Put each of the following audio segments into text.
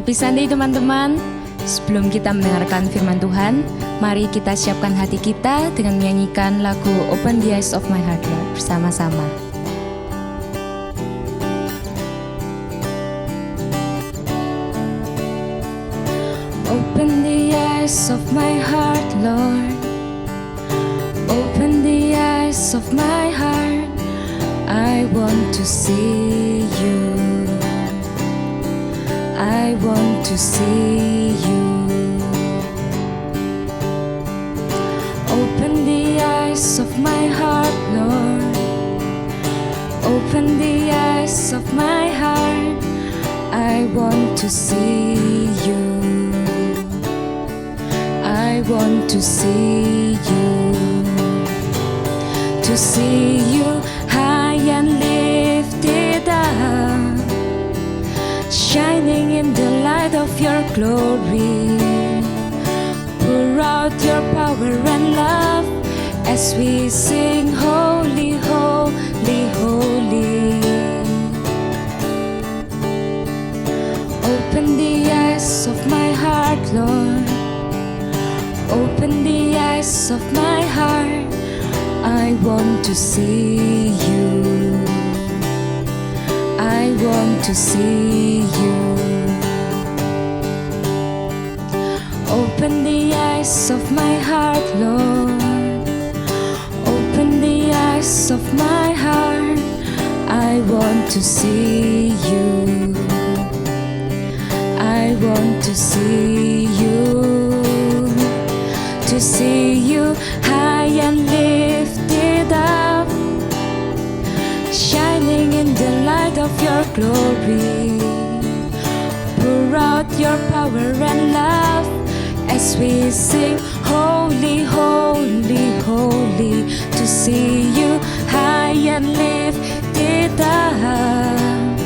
Happy Sunday teman-teman. Sebelum kita mendengarkan firman Tuhan, mari kita siapkan hati kita dengan menyanyikan lagu Open the Eyes of My Heart Lord bersama-sama. Open the eyes of my heart, Lord. Open the eyes of my heart. I want to see you. I want to see you. Open the eyes of my heart, Lord. Open the eyes of my heart. I want to see you. I want to see you. To see you high and lifted up, shining in the light of your glory. Pour out your power and love as we sing holy, holy, holy. Open the eyes of my heart, Lord. Open the eyes of my heart. I want to see you. I want to see you. Open the eyes of my heart, Lord. Open the eyes of my heart. I want to see you. I want to see you. To see you high and lifted up, shining in the light of your glory. Pour out your power and love as we sing holy, holy, holy. To see you high and lifted up,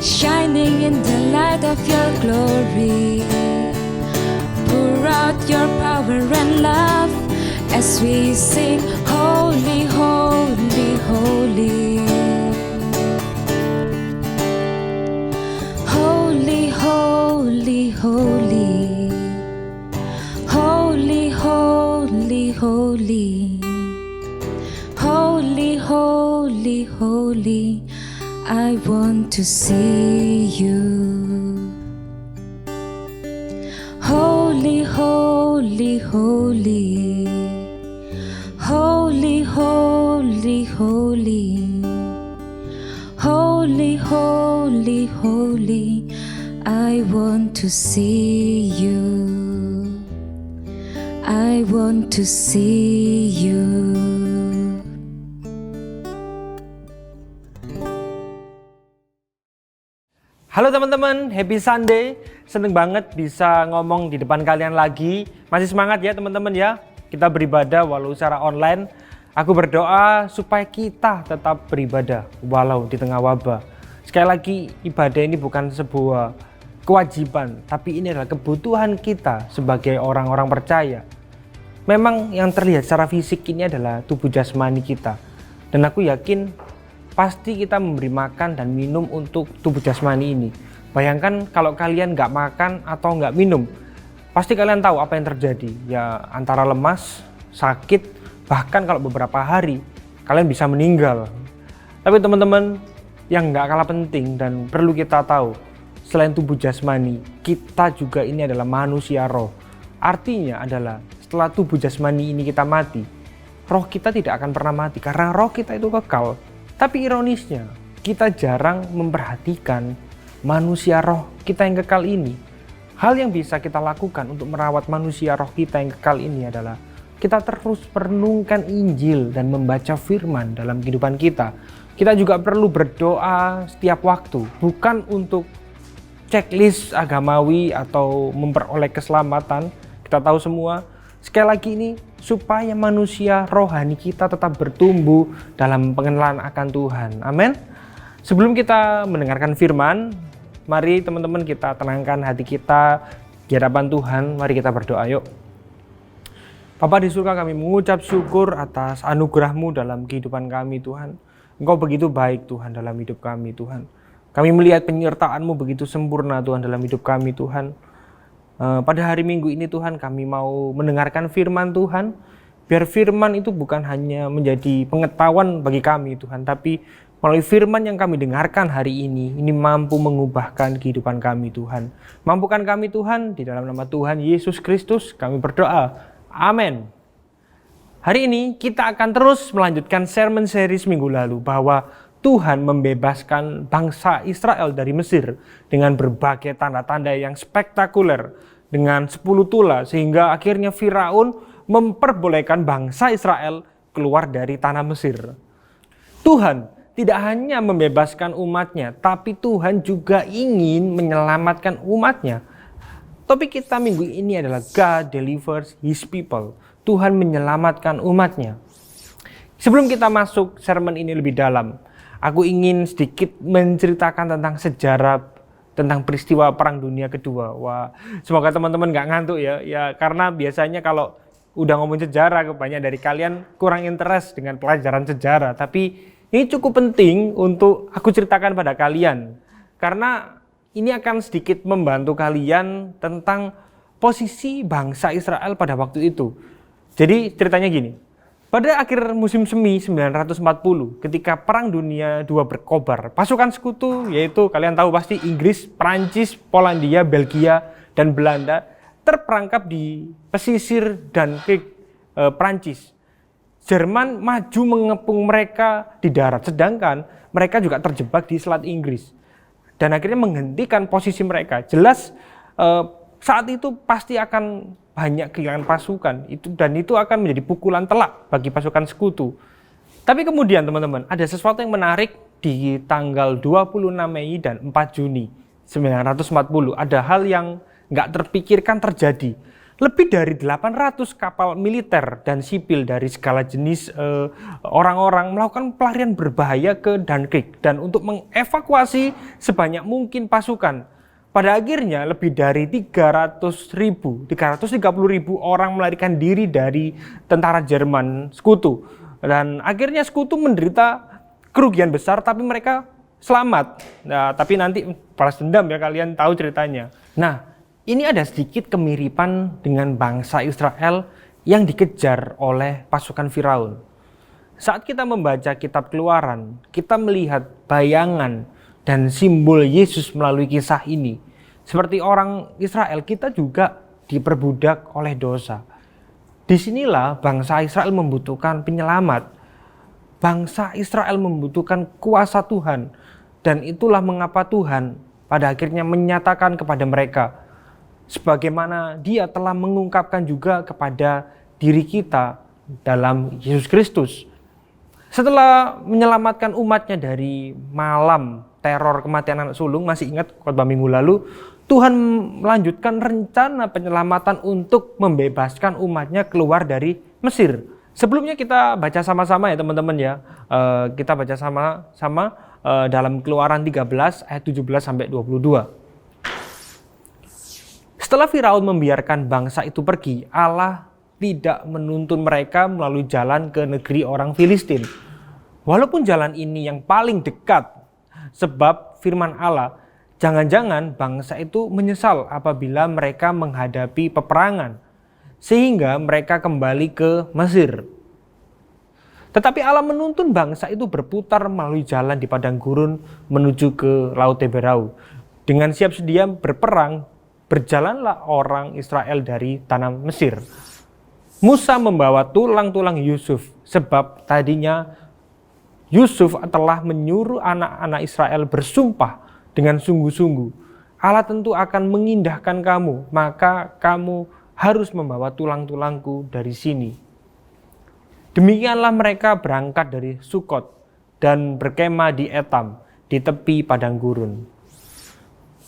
shining in the light of your glory. Pour out your power and love as we sing holy, holy, holy. Holy, holy, holy. Holy, holy, holy. Holy, holy, holy. I want to see you. Holy, holy, holy. Holy, holy, holy. Holy, holy, holy. I want to see you. I want to see you. Halo teman-teman, happy Sunday. Seneng banget bisa ngomong di depan kalian lagi. Masih semangat ya teman-teman ya. Kita beribadah walau secara online. Aku berdoa supaya kita tetap beribadah walau di tengah wabah. Sekali lagi, ibadah ini bukan sebuah kewajiban, tapi ini adalah kebutuhan kita sebagai orang-orang percaya. Memang yang terlihat secara fisik ini adalah tubuh jasmani kita. Dan aku yakin pasti kita memberi makan dan minum untuk tubuh jasmani ini. Bayangkan kalau kalian nggak makan atau nggak minum, pasti kalian tahu apa yang terjadi. Ya antara lemas, sakit, bahkan kalau beberapa hari kalian bisa meninggal. Tapi teman-teman, yang nggak kalah penting dan perlu kita tahu, selain tubuh jasmani, kita juga ini adalah manusia roh. Artinya adalah setelah tubuh jasmani ini kita mati, roh kita tidak akan pernah mati karena roh kita itu kekal. Tapi ironisnya, kita jarang memperhatikan manusia roh kita yang kekal ini. Hal yang bisa kita lakukan untuk merawat manusia roh kita yang kekal ini adalah kita terus merenungkan Injil dan membaca firman dalam kehidupan kita. Kita juga perlu berdoa setiap waktu, bukan untuk checklist agamawi atau memperoleh keselamatan. Kita tahu semua, sekali lagi ini supaya manusia rohani kita tetap bertumbuh dalam pengenalan akan Tuhan. Amin. Sebelum kita mendengarkan firman, mari teman-teman kita tenangkan hati kita di hadapan Tuhan. Mari kita berdoa yuk. Bapa di surga, kami mengucap syukur atas anugerah-Mu dalam kehidupan kami Tuhan. Engkau begitu baik Tuhan dalam hidup kami Tuhan. Kami melihat penyertaan-Mu begitu sempurna Tuhan dalam hidup kami Tuhan. Pada hari Minggu ini Tuhan, kami mau mendengarkan firman Tuhan. Biar firman itu bukan hanya menjadi pengetahuan bagi kami Tuhan, tapi melalui firman yang kami dengarkan hari ini mampu mengubahkan kehidupan kami Tuhan. Mampukan kami Tuhan, di dalam nama Tuhan Yesus Kristus kami berdoa. Amin. Hari ini kita akan terus melanjutkan sermon series minggu lalu bahwa Tuhan membebaskan bangsa Israel dari Mesir dengan berbagai tanda-tanda yang spektakuler dengan 10 tula sehingga akhirnya Firaun memperbolehkan bangsa Israel keluar dari tanah Mesir. Tuhan tidak hanya membebaskan umatnya, tapi Tuhan juga ingin menyelamatkan umatnya. Topik kita minggu ini adalah God delivers His people. Tuhan menyelamatkan umatnya. Sebelum kita masuk sermon ini lebih dalam, aku ingin sedikit menceritakan tentang sejarah, tentang peristiwa Perang Dunia Kedua. Wah, semoga teman-teman gak ngantuk ya. Ya, karena biasanya kalau udah ngomong sejarah, banyak dari kalian kurang interest dengan pelajaran sejarah. Tapi ini cukup penting untuk aku ceritakan pada kalian. Karena ini akan sedikit membantu kalian tentang posisi bangsa Israel pada waktu itu. Jadi ceritanya gini. Pada akhir musim semi 940, ketika Perang Dunia II berkobar, pasukan sekutu, yaitu kalian tahu pasti Inggris, Prancis, Polandia, Belgia, dan Belanda, terperangkap di pesisir Dunkirk, Prancis. Jerman maju mengepung mereka di darat, sedangkan mereka juga terjebak di Selat Inggris. Dan akhirnya menghentikan posisi mereka. Jelas saat itu pasti akan banyak kehilangan pasukan dan itu akan menjadi pukulan telak bagi pasukan sekutu. Tapi kemudian teman-teman, ada sesuatu yang menarik di tanggal 26 Mei dan 4 Juni 940. Ada hal yang nggak terpikirkan terjadi. Lebih dari 800 kapal militer dan sipil dari segala jenis orang-orang melakukan pelarian berbahaya ke Dunkirk dan untuk mengevakuasi sebanyak mungkin pasukan. Pada akhirnya lebih dari 330.000 orang melarikan diri dari tentara Jerman sekutu. Dan akhirnya sekutu menderita kerugian besar tapi mereka selamat. Nah, tapi nanti balas dendam ya, kalian tahu ceritanya. Nah, ini ada sedikit kemiripan dengan bangsa Israel yang dikejar oleh pasukan Firaun. Saat kita membaca kitab Keluaran, kita melihat bayangan dan simbol Yesus melalui kisah ini. Seperti orang Israel, kita juga diperbudak oleh dosa. Disinilah bangsa Israel membutuhkan penyelamat. Bangsa Israel membutuhkan kuasa Tuhan. Dan itulah mengapa Tuhan pada akhirnya menyatakan kepada mereka, sebagaimana Dia telah mengungkapkan juga kepada diri kita dalam Yesus Kristus. Setelah menyelamatkan umatnya dari malam teror kematian anak sulung, masih ingat khotbah minggu lalu, Tuhan melanjutkan rencana penyelamatan untuk membebaskan umatnya keluar dari Mesir. Sebelumnya kita baca sama-sama ya teman-teman ya. Kita baca sama-sama dalam Keluaran 13 ayat 17 sampai 22. Setelah Firaun membiarkan bangsa itu pergi, Allah tidak menuntun mereka melalui jalan ke negeri orang Filistin. Walaupun jalan ini yang paling dekat, sebab firman Allah, jangan-jangan bangsa itu menyesal apabila mereka menghadapi peperangan, sehingga mereka kembali ke Mesir. Tetapi Allah menuntun bangsa itu berputar melalui jalan di padang gurun menuju ke Laut Teberau. Dengan siap sedia berperang, berjalanlah orang Israel dari tanah Mesir. Musa membawa tulang-tulang Yusuf, sebab tadinya Yusuf telah menyuruh anak-anak Israel bersumpah dengan sungguh-sungguh, Allah tentu akan mengindahkan kamu, maka kamu harus membawa tulang-tulangku dari sini. Demikianlah mereka berangkat dari Sukot dan berkemah di Etam, di tepi padang gurun.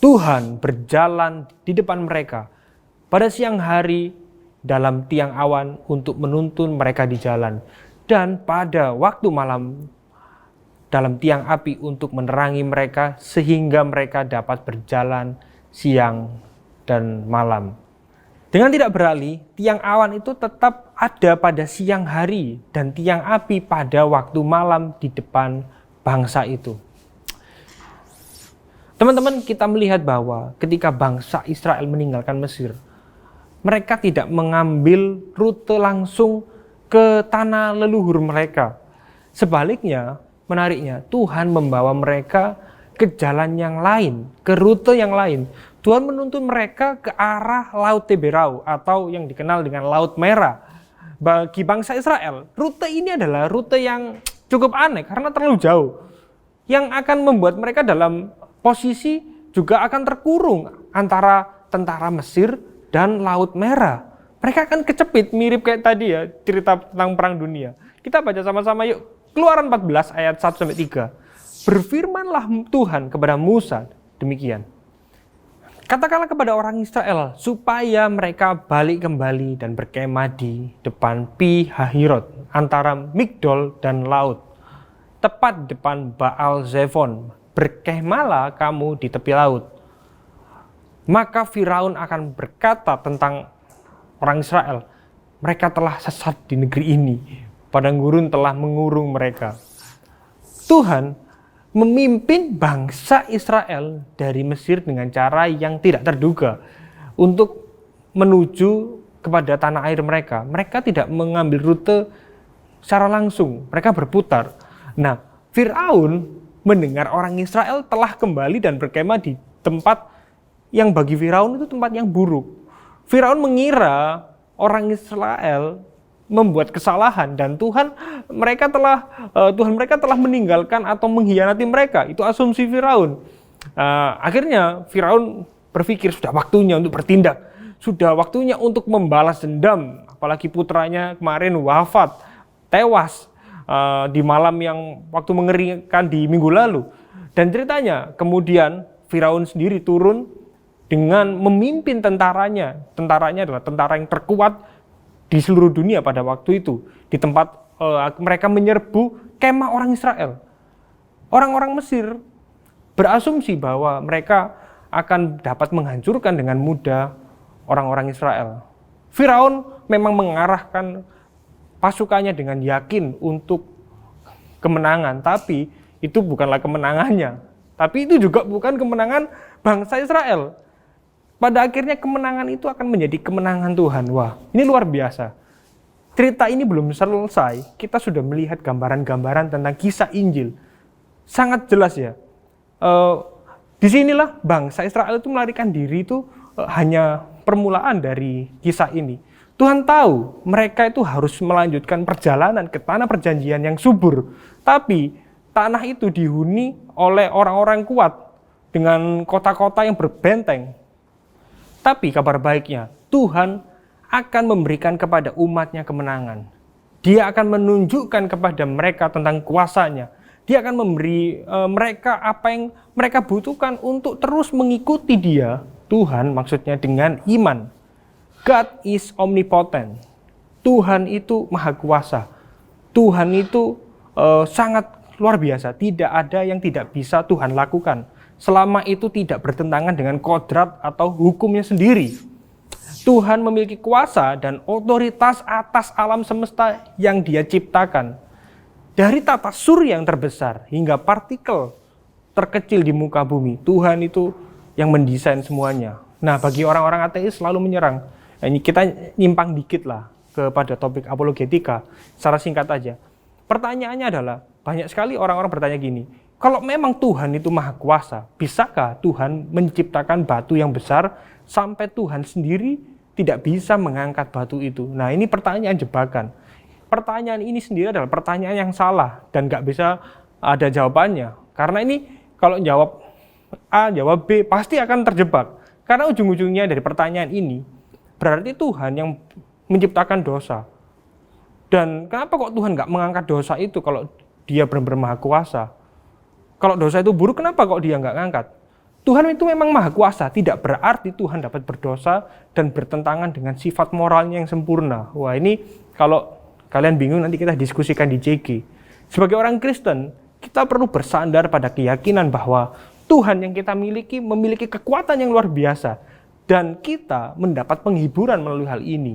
Tuhan berjalan di depan mereka pada siang hari dalam tiang awan untuk menuntun mereka di jalan, dan pada waktu malam dalam tiang api untuk menerangi mereka sehingga mereka dapat berjalan siang dan malam. Dengan tidak beralih, tiang awan itu tetap ada pada siang hari dan tiang api pada waktu malam di depan bangsa itu. Teman-teman, kita melihat bahwa ketika bangsa Israel meninggalkan Mesir, mereka tidak mengambil rute langsung ke tanah leluhur mereka. Sebaliknya, menariknya, Tuhan membawa mereka ke jalan yang lain, ke rute yang lain. Tuhan menuntun mereka ke arah Laut Teberau atau yang dikenal dengan Laut Merah. Bagi bangsa Israel, rute ini adalah rute yang cukup aneh karena terlalu jauh. Yang akan membuat mereka dalam posisi juga akan terkurung antara tentara Mesir dan Laut Merah. Mereka akan kecepit, mirip kayak tadi ya, cerita tentang Perang Dunia. Kita baca sama-sama yuk, Keluaran 14 ayat 1-3. Berfirmanlah Tuhan kepada Musa demikian. Katakanlah kepada orang Israel supaya mereka balik kembali dan berkemah di depan Pi Hahirot antara Migdol dan laut, tepat depan Baal Zephon. Berkemahlah kamu di tepi laut. Maka Firaun akan berkata tentang orang Israel, mereka telah sesat di negeri ini, padang gurun telah mengurung mereka. Tuhan memimpin bangsa Israel dari Mesir dengan cara yang tidak terduga untuk menuju kepada tanah air mereka. Mereka tidak mengambil rute secara langsung, mereka berputar. Nah, Firaun mendengar orang Israel telah kembali dan berkemah di tempat yang bagi Firaun itu tempat yang buruk. Firaun mengira orang Israel membuat kesalahan dan Tuhan mereka telah meninggalkan atau mengkhianati mereka. Itu asumsi Firaun. Akhirnya Firaun berpikir sudah waktunya untuk bertindak, sudah waktunya untuk membalas dendam. Apalagi putranya kemarin wafat, tewas di malam yang waktu mengerikan di minggu lalu. Dan ceritanya kemudian Firaun sendiri turun dengan memimpin tentaranya. Tentaranya adalah tentara yang terkuat di seluruh dunia pada waktu itu. Di tempat mereka menyerbu kemah orang Israel. Orang-orang Mesir berasumsi bahwa mereka akan dapat menghancurkan dengan mudah orang-orang Israel. Firaun memang mengarahkan pasukannya dengan yakin untuk kemenangan, tapi itu bukanlah kemenangannya. Tapi itu juga bukan kemenangan bangsa Israel. Pada akhirnya kemenangan itu akan menjadi kemenangan Tuhan. Wah, ini luar biasa. Cerita ini belum selesai, kita sudah melihat gambaran-gambaran tentang kisah Injil. Sangat jelas ya. Disinilah bangsa Israel itu melarikan diri itu hanya permulaan dari kisah ini. Tuhan tahu mereka itu harus melanjutkan perjalanan ke tanah perjanjian yang subur. Tapi tanah itu dihuni oleh orang-orang kuat dengan kota-kota yang berbenteng. Tapi kabar baiknya, Tuhan akan memberikan kepada umatnya kemenangan. Dia akan menunjukkan kepada mereka tentang kuasanya. Dia akan memberi mereka apa yang mereka butuhkan untuk terus mengikuti Dia. Tuhan maksudnya dengan iman. God is omnipotent. Tuhan itu maha kuasa. Tuhan itu sangat luar biasa. Tidak ada yang tidak bisa Tuhan lakukan. Selama itu tidak bertentangan dengan kodrat atau hukumnya sendiri. Tuhan memiliki kuasa dan otoritas atas alam semesta yang Dia ciptakan. Dari tata surya yang terbesar hingga partikel terkecil di muka bumi. Tuhan itu yang mendesain semuanya. Nah, bagi orang-orang ateis selalu menyerang. Ini kita nyimpang dikit lah kepada topik apologetika secara singkat aja. Pertanyaannya adalah, banyak sekali orang-orang bertanya gini, kalau memang Tuhan itu maha kuasa, bisakah Tuhan menciptakan batu yang besar sampai Tuhan sendiri tidak bisa mengangkat batu itu? Nah, ini pertanyaan jebakan. Pertanyaan ini sendiri adalah pertanyaan yang salah dan nggak bisa ada jawabannya. Karena ini kalau jawab A, jawab B, pasti akan terjebak. Karena ujung-ujungnya dari pertanyaan ini, berarti Tuhan yang menciptakan dosa. Dan kenapa kok Tuhan nggak mengangkat dosa itu kalau Dia benar-benar maha kuasa? Kalau dosa itu buruk, kenapa kok Dia nggak ngangkat? Tuhan itu memang maha kuasa, tidak berarti Tuhan dapat berdosa dan bertentangan dengan sifat moralnya yang sempurna. Wah, ini kalau kalian bingung nanti kita diskusikan di JG. Sebagai orang Kristen, kita perlu bersandar pada keyakinan bahwa Tuhan yang kita miliki memiliki kekuatan yang luar biasa. Dan kita mendapat penghiburan melalui hal ini.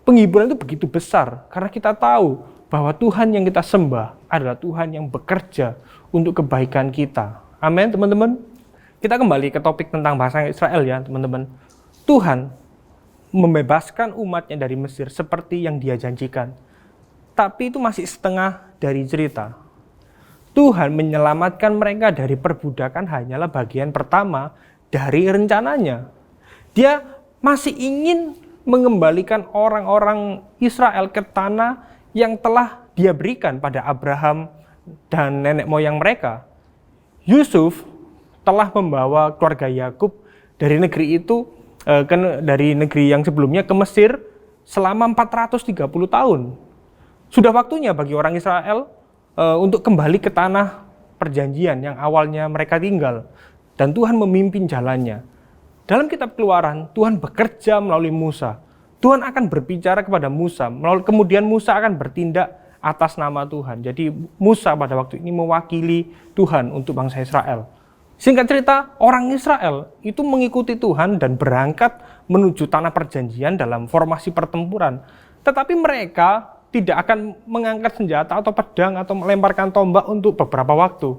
Penghiburan itu begitu besar karena kita tahu bahwa Tuhan yang kita sembah adalah Tuhan yang bekerja untuk kebaikan kita. Amin, teman-teman. Kita kembali ke topik tentang bangsa Israel ya teman-teman. Tuhan membebaskan umatnya dari Mesir seperti yang dia janjikan. Tapi itu masih setengah dari cerita. Tuhan menyelamatkan mereka dari perbudakan hanyalah bagian pertama dari rencananya. Dia masih ingin mengembalikan orang-orang Israel ke tanah yang telah dia berikan pada Abraham dan nenek moyang mereka. Yusuf telah membawa keluarga Yakub dari negeri itu, dari negeri yang sebelumnya ke Mesir selama 430 tahun. Sudah waktunya bagi orang Israel untuk kembali ke tanah perjanjian yang awalnya mereka tinggal. Dan Tuhan memimpin jalannya. Dalam kitab Keluaran, Tuhan bekerja melalui Musa. Tuhan akan berbicara kepada Musa, kemudian Musa akan bertindak atas nama Tuhan. Jadi Musa pada waktu ini mewakili Tuhan untuk bangsa Israel. Singkat cerita, orang Israel itu mengikuti Tuhan dan berangkat menuju tanah perjanjian dalam formasi pertempuran. Tetapi mereka tidak akan mengangkat senjata atau pedang atau melemparkan tombak untuk beberapa waktu.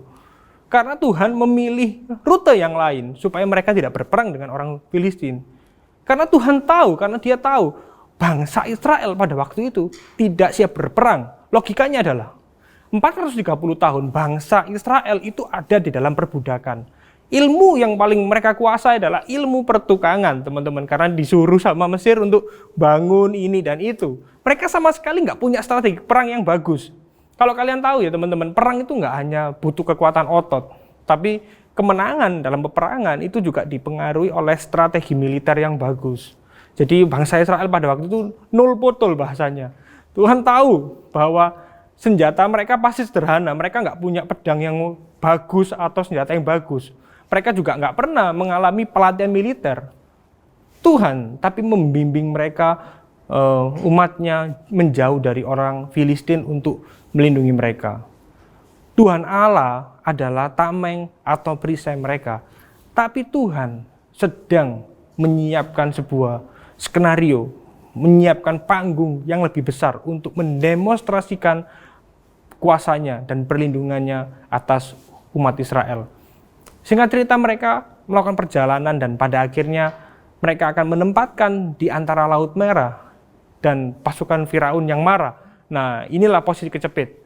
Karena Tuhan memilih rute yang lain supaya mereka tidak berperang dengan orang Filistin. Karena Tuhan tahu, karena dia tahu bangsa Israel pada waktu itu tidak siap berperang. Logikanya adalah 430 tahun bangsa Israel itu ada di dalam perbudakan. Ilmu yang paling mereka kuasai adalah ilmu pertukangan, teman-teman. Karena disuruh sama Mesir untuk bangun ini dan itu. Mereka sama sekali nggak punya strategi perang yang bagus. Kalau kalian tahu ya teman-teman, perang itu nggak hanya butuh kekuatan otot. Tapi kemenangan dalam peperangan itu juga dipengaruhi oleh strategi militer yang bagus. Jadi bangsa Israel pada waktu itu nol potol bahasanya. Tuhan tahu bahwa senjata mereka pasti sederhana. Mereka nggak punya pedang yang bagus atau senjata yang bagus. Mereka juga nggak pernah mengalami pelatihan militer. Tuhan tapi membimbing mereka, umatnya menjauh dari orang Filistin untuk melindungi mereka. Tuhan Allah adalah tameng atau perisai mereka. Tapi Tuhan sedang menyiapkan sebuah skenario, menyiapkan panggung yang lebih besar untuk mendemonstrasikan kuasanya dan perlindungannya atas umat Israel. Singkat cerita, mereka melakukan perjalanan dan pada akhirnya mereka akan menempatkan di antara Laut Merah dan pasukan Firaun yang marah. Nah, inilah posisi kecepit.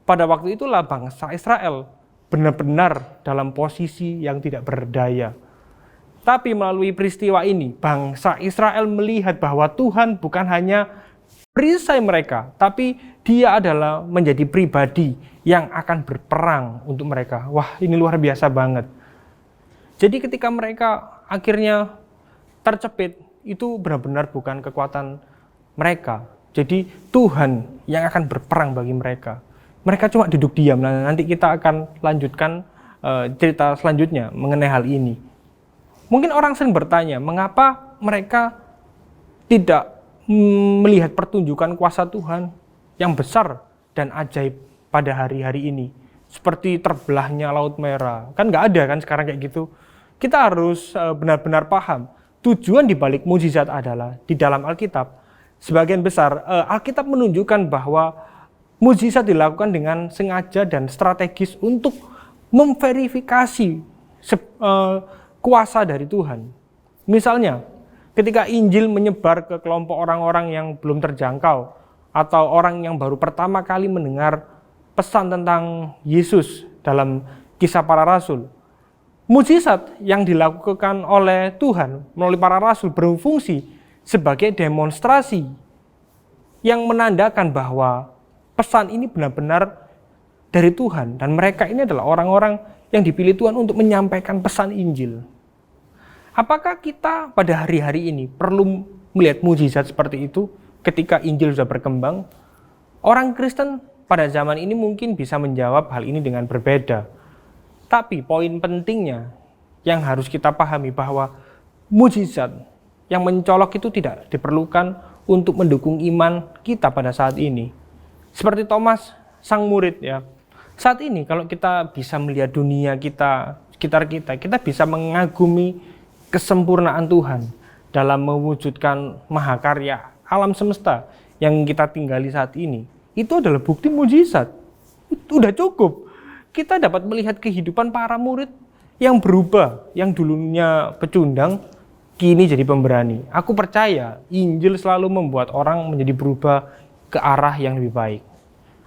Pada waktu itulah bangsa Israel benar-benar dalam posisi yang tidak berdaya. Tapi melalui peristiwa ini, bangsa Israel melihat bahwa Tuhan bukan hanya perisai mereka, tapi dia adalah menjadi pribadi yang akan berperang untuk mereka. Wah, ini luar biasa banget. Jadi ketika mereka akhirnya tercepit, itu benar-benar bukan kekuatan mereka. Jadi Tuhan yang akan berperang bagi mereka. Mereka cuma duduk diam. Nah, nanti kita akan lanjutkan cerita selanjutnya mengenai hal ini. Mungkin orang sering bertanya, mengapa mereka tidak melihat pertunjukan kuasa Tuhan yang besar dan ajaib pada hari-hari ini. Seperti terbelahnya Laut Merah. Kan nggak ada kan sekarang kayak gitu. Kita harus benar-benar paham. Tujuan dibalik mukjizat adalah di dalam Alkitab. Sebagian besar Alkitab menunjukkan bahwa mukjizat dilakukan dengan sengaja dan strategis untuk memverifikasi kuasa dari Tuhan. Misalnya, ketika Injil menyebar ke kelompok orang-orang yang belum terjangkau atau orang yang baru pertama kali mendengar pesan tentang Yesus dalam Kisah Para Rasul, mukjizat yang dilakukan oleh Tuhan melalui para rasul berfungsi sebagai demonstrasi yang menandakan bahwa pesan ini benar-benar dari Tuhan dan mereka ini adalah orang-orang yang dipilih Tuhan untuk menyampaikan pesan Injil. Apakah kita pada hari-hari ini perlu melihat mukjizat seperti itu ketika Injil sudah berkembang? Orang Kristen pada zaman ini mungkin bisa menjawab hal ini dengan berbeda. Tapi poin pentingnya yang harus kita pahami bahwa mukjizat yang mencolok itu tidak diperlukan untuk mendukung iman kita pada saat ini. Seperti Thomas, sang murid ya. Saat ini kalau kita bisa melihat dunia kita, sekitar kita bisa mengagumi kesempurnaan Tuhan dalam mewujudkan mahakarya alam semesta yang kita tinggali saat ini. Itu adalah bukti mukjizat. Itu udah cukup. Kita dapat melihat kehidupan para murid yang berubah, yang dulunya pecundang, kini jadi pemberani. Aku percaya Injil selalu membuat orang menjadi berubah ke arah yang lebih baik.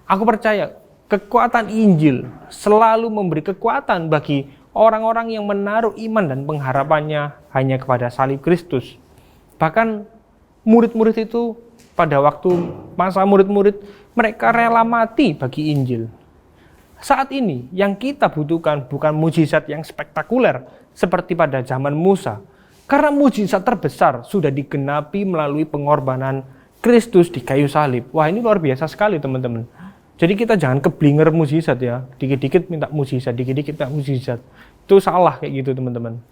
Aku percaya kekuatan Injil selalu memberi kekuatan bagi orang-orang yang menaruh iman dan pengharapannya hanya kepada salib Kristus. Bahkan murid-murid itu pada waktu masa murid-murid, mereka rela mati bagi Injil. Saat ini yang kita butuhkan bukan mujizat yang spektakuler seperti pada zaman Musa. Karena mujizat terbesar sudah digenapi melalui pengorbanan Kristus di kayu salib. Wah, ini luar biasa sekali teman-teman. Jadi kita jangan keblinger mujizat ya. Dikit-dikit minta mujizat, dikit-dikit minta mujizat. Itu salah kayak gitu teman-teman.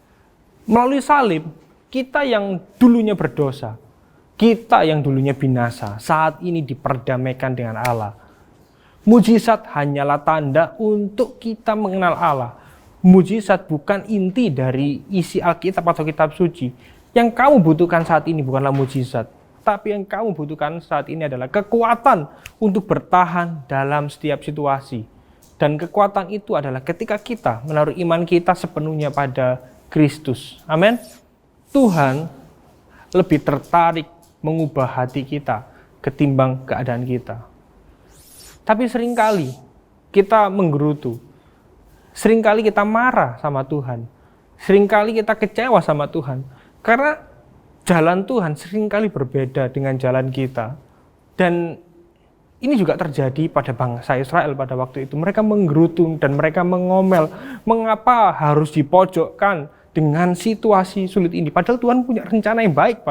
Melalui salib, kita yang dulunya berdosa, kita yang dulunya binasa, saat ini diperdamaikan dengan Allah. Mujizat hanyalah tanda untuk kita mengenal Allah. Mujizat bukan inti dari isi Alkitab atau kitab suci. Yang kamu butuhkan saat ini bukanlah mujizat, tapi yang kamu butuhkan saat ini adalah kekuatan untuk bertahan dalam setiap situasi. Dan kekuatan itu adalah ketika kita menaruh iman kita sepenuhnya pada Kristus. Amin. Tuhan lebih tertarik mengubah hati kita ketimbang keadaan kita. Tapi seringkali kita menggerutu, seringkali kita marah sama Tuhan, seringkali kita kecewa sama Tuhan, karena jalan Tuhan seringkali berbeda dengan jalan kita. Dan ini juga terjadi pada bangsa Israel pada waktu itu. Mereka menggerutu dan mereka mengomel, mengapa harus dipojokkan dengan situasi sulit ini. Padahal Tuhan punya rencana yang baik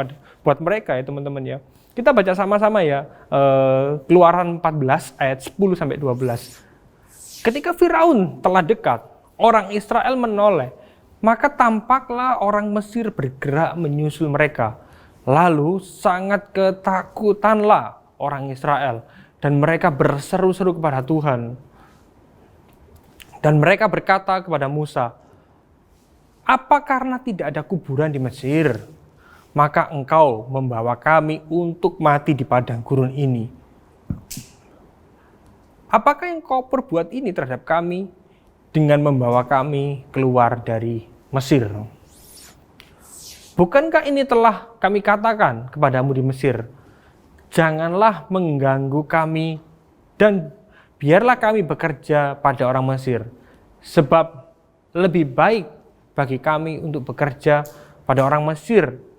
buat mereka ya teman-teman ya. Kita baca sama-sama ya, Keluaran 14 ayat 10-12. Ketika Firaun telah dekat, orang Israel menoleh, maka tampaklah orang Mesir bergerak menyusul mereka. Lalu sangat ketakutanlah orang Israel, dan mereka berseru-seru kepada Tuhan. Dan mereka berkata kepada Musa, "Apa karena tidak ada kuburan di Mesir? Maka engkau membawa kami untuk mati di padang gurun ini. Apakah yang kau perbuat ini terhadap kami dengan membawa kami keluar dari Mesir? Bukankah ini telah kami katakan kepadamu di Mesir? Janganlah mengganggu kami dan biarlah kami bekerja pada orang Mesir. Sebab lebih baik bagi kami untuk bekerja pada orang Mesir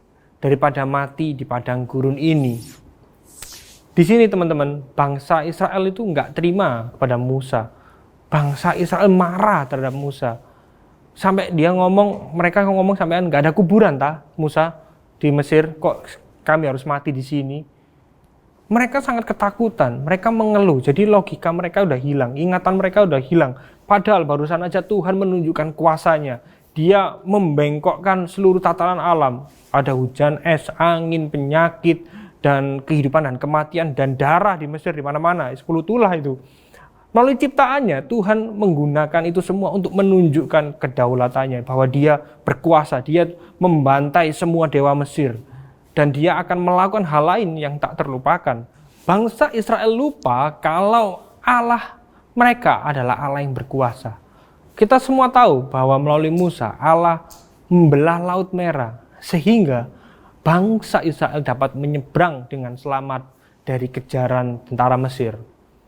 daripada mati di padang gurun ini." Di sini teman-teman, bangsa Israel itu nggak terima kepada Musa. Bangsa Israel marah terhadap Musa. Sampai mereka ngomong sampai nggak ada kuburan Musa di Mesir, kok kami harus mati di sini. Mereka sangat ketakutan, mereka mengeluh. Jadi logika mereka udah hilang, ingatan mereka udah hilang. Padahal barusan aja Tuhan menunjukkan kuasanya. Dia membengkokkan seluruh tatanan alam. Ada hujan es, angin, penyakit, dan kehidupan dan kematian, dan darah di Mesir di mana-mana. 10 tulah itu. Melalui ciptaannya, Tuhan menggunakan itu semua untuk menunjukkan kedaulatannya. Bahwa dia berkuasa, dia membantai semua dewa Mesir. Dan dia akan melakukan hal lain yang tak terlupakan. Bangsa Israel lupa kalau Allah mereka adalah Allah yang berkuasa. Kita semua tahu bahwa melalui Musa, Allah membelah Laut Merah, sehingga bangsa Israel dapat menyeberang dengan selamat dari kejaran tentara Mesir.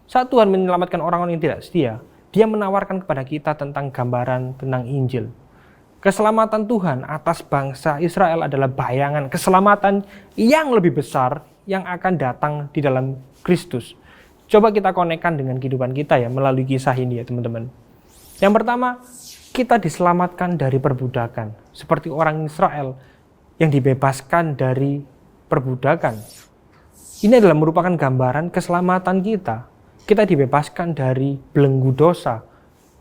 Saat Tuhan menyelamatkan orang-orang yang tidak setia, Dia menawarkan kepada kita tentang gambaran tentang Injil. Keselamatan Tuhan atas bangsa Israel adalah bayangan keselamatan yang lebih besar yang akan datang di dalam Kristus. Coba kita konekkan dengan kehidupan kita ya, melalui kisah ini ya teman-teman. Yang pertama, kita diselamatkan dari perbudakan. Seperti orang Israel yang dibebaskan dari perbudakan. Ini adalah merupakan gambaran keselamatan kita. Kita dibebaskan dari belenggu dosa,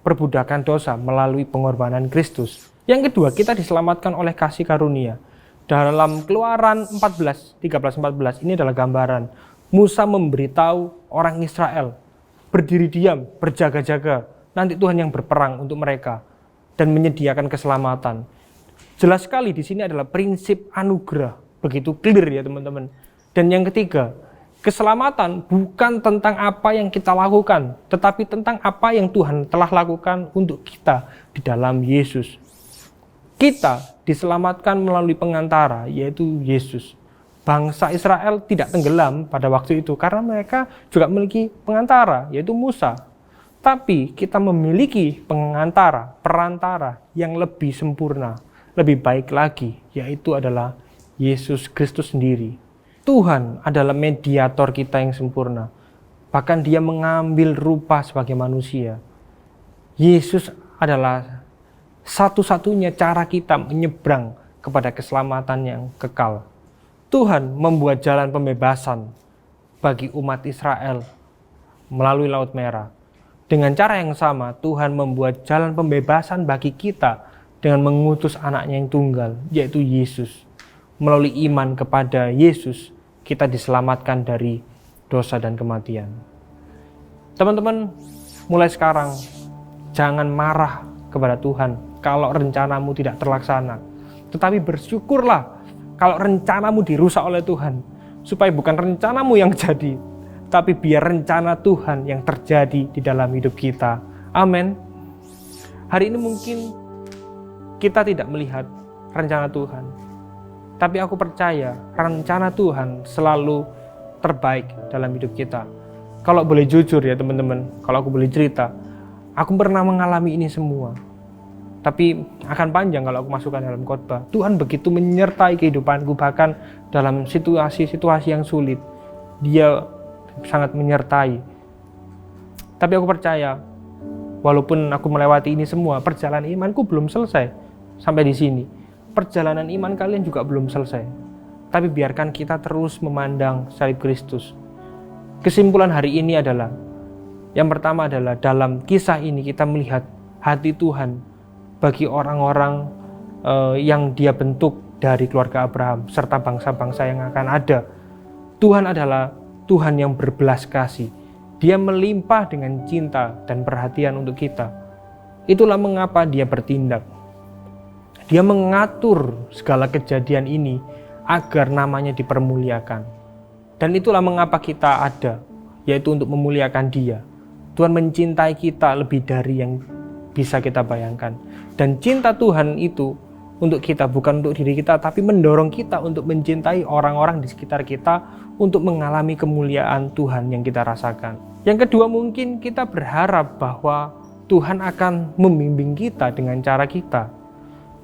perbudakan dosa melalui pengorbanan Kristus. Yang kedua, kita diselamatkan oleh kasih karunia. Dalam Keluaran 13:14 ini adalah gambaran. Musa memberitahu orang Israel berdiri diam, berjaga-jaga. Nanti Tuhan yang berperang untuk mereka dan menyediakan keselamatan. Jelas sekali di sini adalah prinsip anugerah, begitu clear ya teman-teman. Dan yang ketiga, keselamatan bukan tentang apa yang kita lakukan, tetapi tentang apa yang Tuhan telah lakukan untuk kita di dalam Yesus. Kita diselamatkan melalui pengantara, yaitu Yesus. Bangsa Israel tidak tenggelam pada waktu itu karena mereka juga memiliki pengantara, yaitu Musa. Tapi kita memiliki pengantara, perantara yang lebih sempurna, lebih baik lagi, yaitu adalah Yesus Kristus sendiri. Tuhan adalah mediator kita yang sempurna. Bahkan dia mengambil rupa sebagai manusia. Yesus adalah satu-satunya cara kita menyeberang kepada keselamatan yang kekal. Tuhan membuat jalan pembebasan bagi umat Israel melalui Laut Merah. Dengan cara yang sama, Tuhan membuat jalan pembebasan bagi kita dengan mengutus anaknya yang tunggal, yaitu Yesus. Melalui iman kepada Yesus, kita diselamatkan dari dosa dan kematian. Teman-teman, mulai sekarang, jangan marah kepada Tuhan kalau rencanamu tidak terlaksana. Tetapi bersyukurlah kalau rencanamu dirusak oleh Tuhan, supaya bukan rencanamu yang jadi, tapi biar rencana Tuhan yang terjadi di dalam hidup kita. Amin. Hari ini mungkin kita tidak melihat rencana Tuhan, tapi aku percaya rencana Tuhan selalu terbaik dalam hidup kita. Kalau boleh jujur ya teman-teman, kalau aku boleh cerita, aku pernah mengalami ini semua. Tapi akan panjang kalau aku masukkan dalam khotbah. Tuhan begitu menyertai kehidupanku, bahkan dalam situasi-situasi yang sulit. Dia sangat menyertai. Tapi aku percaya, walaupun aku melewati ini semua, perjalanan imanku belum selesai sampai di sini. Perjalanan iman kalian juga belum selesai. Tapi biarkan kita terus memandang salib Kristus. Kesimpulan hari ini adalah, yang pertama adalah dalam kisah ini kita melihat hati Tuhan bagi orang-orang yang dia bentuk dari keluarga Abraham serta bangsa-bangsa yang akan ada. Tuhan adalah Tuhan yang berbelas kasih. Dia melimpah dengan cinta dan perhatian untuk kita. Itulah mengapa dia bertindak. Dia mengatur segala kejadian ini agar namanya dipermuliakan. Dan itulah mengapa kita ada, yaitu untuk memuliakan Dia. Tuhan mencintai kita lebih dari yang bisa kita bayangkan. Dan cinta Tuhan itu untuk kita, bukan untuk diri kita, tapi mendorong kita untuk mencintai orang-orang di sekitar kita, untuk mengalami kemuliaan Tuhan yang kita rasakan. Yang kedua, mungkin kita berharap bahwa Tuhan akan membimbing kita dengan cara kita.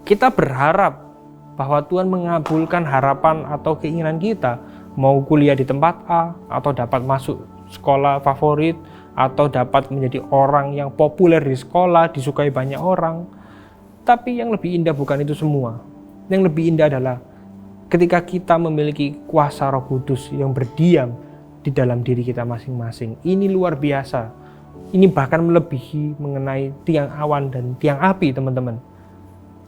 Kita berharap bahwa Tuhan mengabulkan harapan atau keinginan kita, mau kuliah di tempat A, atau dapat masuk sekolah favorit, atau dapat menjadi orang yang populer di sekolah, disukai banyak orang. Tapi yang lebih indah bukan itu semua. Yang lebih indah adalah ketika kita memiliki kuasa Roh Kudus yang berdiam di dalam diri kita masing-masing. Ini luar biasa. Ini bahkan melebihi mengenai tiang awan dan tiang api, teman-teman.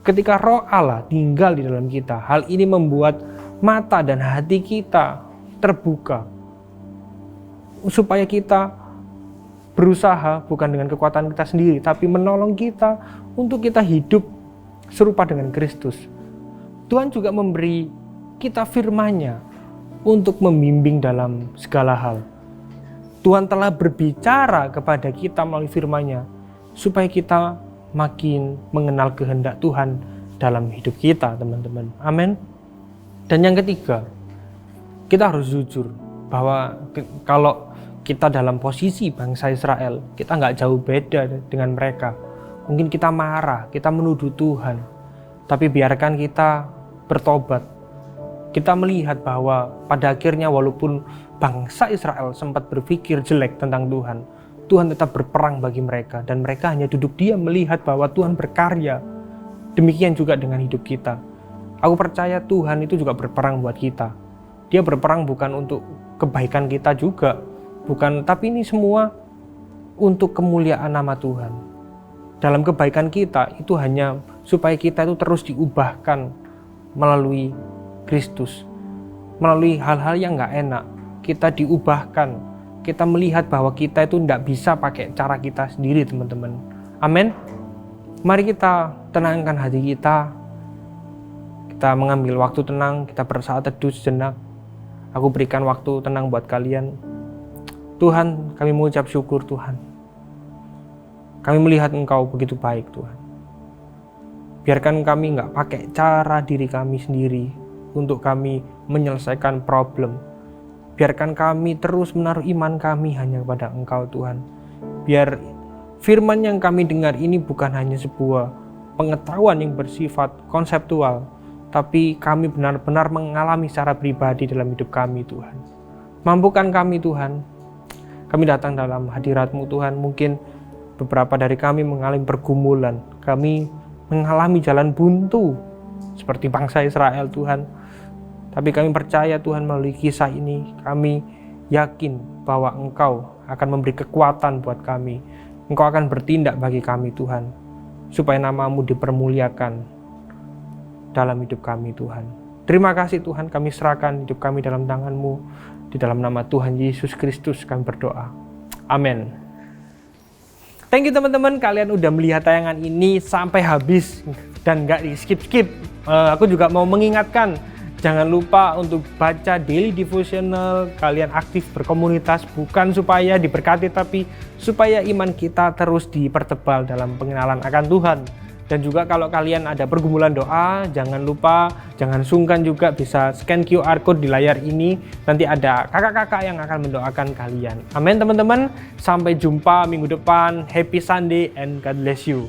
Ketika Roh Allah tinggal di dalam kita, hal ini membuat mata dan hati kita terbuka, supaya kita berusaha bukan dengan kekuatan kita sendiri, tapi menolong kita untuk kita hidup serupa dengan Kristus. Tuhan juga memberi kita firman-Nya untuk membimbing dalam segala hal. Tuhan telah berbicara kepada kita melalui firman-Nya supaya kita makin mengenal kehendak Tuhan dalam hidup kita, teman-teman. Amin. Dan yang ketiga, kita harus jujur bahwa kalau kita dalam posisi bangsa Israel, kita nggak jauh beda dengan mereka. Mungkin kita marah, kita menuduh Tuhan, tapi biarkan kita bertobat. Kita melihat bahwa pada akhirnya walaupun bangsa Israel sempat berpikir jelek tentang Tuhan, Tuhan tetap berperang bagi mereka, dan mereka hanya duduk diam melihat bahwa Tuhan berkarya. Demikian juga dengan hidup kita. Aku percaya Tuhan itu juga berperang buat kita. Dia berperang bukan untuk kebaikan kita juga, bukan, tapi ini semua untuk kemuliaan nama Tuhan. Dalam kebaikan kita itu hanya supaya kita itu terus diubahkan melalui Kristus. Melalui hal-hal yang gak enak, kita diubahkan. Kita melihat bahwa kita itu tidak bisa pakai cara kita sendiri, teman-teman. Amin. Mari kita tenangkan hati kita. Kita mengambil waktu tenang, kita bersaat teduh sejenak. Aku berikan waktu tenang buat kalian. Tuhan, kami mengucap syukur Tuhan. Kami melihat Engkau begitu baik Tuhan. Biarkan kami nggak pakai cara diri kami sendiri untuk kami menyelesaikan problem. Biarkan kami terus menaruh iman kami hanya kepada Engkau Tuhan. Biar firman yang kami dengar ini bukan hanya sebuah pengetahuan yang bersifat konseptual, tapi kami benar-benar mengalami secara pribadi dalam hidup kami Tuhan. Mampukan kami Tuhan. Kami datang dalam hadirat-Mu Tuhan. Mungkin beberapa dari kami mengalami pergumulan. Kami mengalami jalan buntu seperti bangsa Israel Tuhan. Tapi kami percaya Tuhan melalui kisah ini kami yakin bahwa Engkau akan memberi kekuatan buat kami. Engkau akan bertindak bagi kami Tuhan, supaya nama-Mu dipermuliakan dalam hidup kami Tuhan. Terima kasih Tuhan, kami serahkan hidup kami dalam tangan-Mu. Di dalam nama Tuhan Yesus Kristus kami berdoa. Amin. Thank you teman-teman, kalian udah melihat tayangan ini sampai habis dan gak di skip-skip. Aku juga mau mengingatkan, jangan lupa untuk baca daily devotional, kalian aktif berkomunitas, bukan supaya diberkati, tapi supaya iman kita terus dipertebal dalam pengenalan akan Tuhan. Dan juga kalau kalian ada pergumulan doa, jangan lupa, jangan sungkan juga bisa scan QR code di layar ini. Nanti ada kakak-kakak yang akan mendoakan kalian. Amin teman-teman, sampai jumpa minggu depan. Happy Sunday and God bless you.